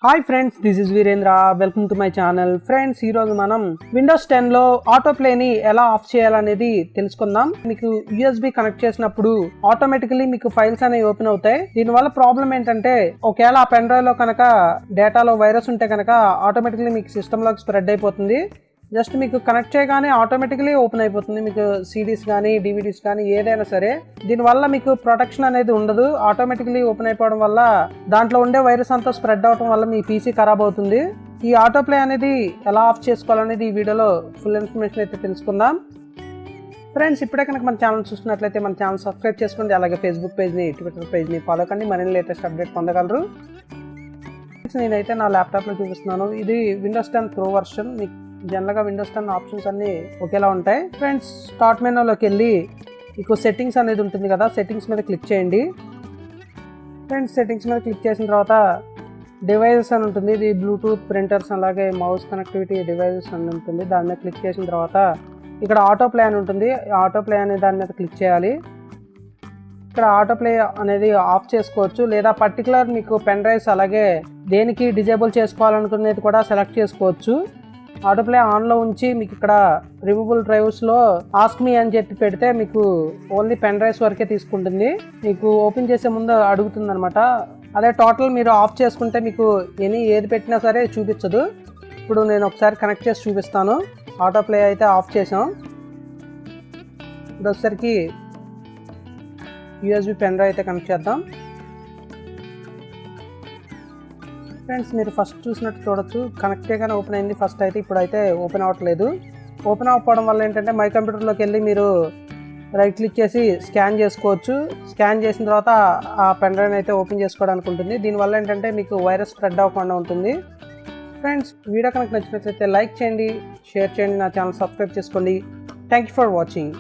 Hi friends, this is Virendra. Welcome to my channel. Friends, ఈరోజు మనం Windows 10 లో ఆటోప్లేని ఎలా ఆఫ్ చేయాలనేది తెలుసుకుందాం. మీకు యూఎస్బి కనెక్ట్ చేసినప్పుడు ఆటోమేటికలీ మీకు ఫైల్స్ అనేవి ఓపెన్ అవుతాయి. దీనివల్ల ప్రాబ్లం ఏంటంటే, ఒకవేళ ఆ పెన్ డ్రైవ్ లో కనుక డేటాలో వైరస్ ఉంటే కనుక ఆటోమేటికలీ మీకు సిస్టమ్ లోకి స్ప్రెడ్ అయిపోతుంది. జస్ట్ మీకు కనెక్ట్ చేయగానే ఆటోమేటికలీ ఓపెన్ అయిపోతుంది. మీకు సిడీస్ కానీ డివిడీస్ కానీ ఏదైనా సరే, దీనివల్ల మీకు ప్రొటెక్షన్ అనేది ఉండదు. ఆటోమేటికలీ ఓపెన్ అయిపోవడం వల్ల దాంట్లో ఉండే వైరస్ అంతా స్ప్రెడ్ అవడం వల్ల మీ పీసీ ఖరాబ్ అవుతుంది. ఈ ఆటోప్లే అనేది ఎలా ఆఫ్ చేసుకోవాలనేది ఈ వీడియోలో ఫుల్ ఇన్ఫర్మేషన్ అయితే తెలుసుకుందాం. ఫ్రెండ్స్, ఇప్పుడే కనుక మన ఛానల్ చూస్తున్నట్లయితే మన ఛానల్ సబ్స్క్రైబ్ చేసుకోండి. అలాగే ఫేస్బుక్ పేజ్ని, ట్విట్టర్ పేజ్ని ఫాలో కండి. మరిన్ని లేటెస్ట్ అప్డేట్ పొందగలరు. నేనైతే నా ల్యాప్టాప్లో చూపిస్తున్నాను. ఇది విండోస్ 10 ప్రో వర్షన్. మీకు జనరల్గా విండోస్ 10 ఆప్షన్స్ అన్నీ ఒకేలా ఉంటాయి. ఫ్రెండ్స్, స్టార్ట్ మెనూలోకి వెళ్ళి మీకు సెట్టింగ్స్ అనేది ఉంటుంది కదా, సెట్టింగ్స్ మీద క్లిక్ చేయండి. ఫ్రెండ్స్, సెట్టింగ్స్ మీద క్లిక్ చేసిన తర్వాత డివైజెస్ అని ఉంటుంది. ఇది బ్లూటూత్, ప్రింటర్స్, అలాగే మౌస్ కనెక్టివిటీ డివైజెస్ అని ఉంటుంది. దాని మీద క్లిక్ చేసిన తర్వాత ఇక్కడ ఆటోప్లే అని ఉంటుంది. ఆటోప్లే అనే దాని మీద క్లిక్ చేయాలి. ఇక్కడ ఆటోప్లే అనేది ఆఫ్ చేసుకోవచ్చు, లేదా పర్టికులర్ మీకు పెన్ డ్రైవ్స్ అలాగే దేనికి డిజేబుల్ చేసుకోవాలనుకునేది కూడా సెలెక్ట్ చేసుకోవచ్చు. ఆటోప్లే ఆన్లో ఉంచి మీకు ఇక్కడ రిమూవబుల్ డ్రైవ్స్లో ఆస్క్ మీ అని చెప్పి పెడితే మీకు ఓన్లీ పెన్ డ్రైవ్స్ వరకే తీసుకుంటుంది. మీకు ఓపెన్ చేసే ముందు అడుగుతుంది అనమాట. అదే టోటల్ మీరు ఆఫ్ చేసుకుంటే మీకు ఏది పెట్టినా సరే చూపించదు. ఇప్పుడు నేను ఒకసారి కనెక్ట్ చేసి చూపిస్తాను. ఆటోప్లే అయితే ఆఫ్ చేసాం. ఇప్పుడు వచ్చేసరికి యూఎస్బి పెన్ డ్రైవ్ అయితే కనెక్ట్ చేద్దాం. ఫ్రెండ్స్, మీరు ఫస్ట్ చూసినట్టు చూడొచ్చు, కనెక్టే కానీ ఓపెన్ అయింది ఫస్ట్ అయితే. ఇప్పుడైతే ఓపెన్ అవ్వట్లేదు. ఓపెన్ అవ్వకపోవడం వల్ల ఏంటంటే, మై కంప్యూటర్లోకి వెళ్ళి మీరు రైట్ క్లిక్ చేసి స్కాన్ చేసుకోవచ్చు. స్కాన్ చేసిన తర్వాత ఆ పెన్ డ్రైవ్ అయితే ఓపెన్ చేసుకోవడానికి ఉంటుంది. దీనివల్ల ఏంటంటే మీకు వైరస్ స్ప్రెడ్ అవ్వకుండా ఉంటుంది. ఫ్రెండ్స్, వీడియో కనుక నచ్చినట్లయితే లైక్ చేయండి, షేర్ చేయండి, నా ఛానల్ సబ్స్క్రైబ్ చేసుకోండి. Thank you for watching.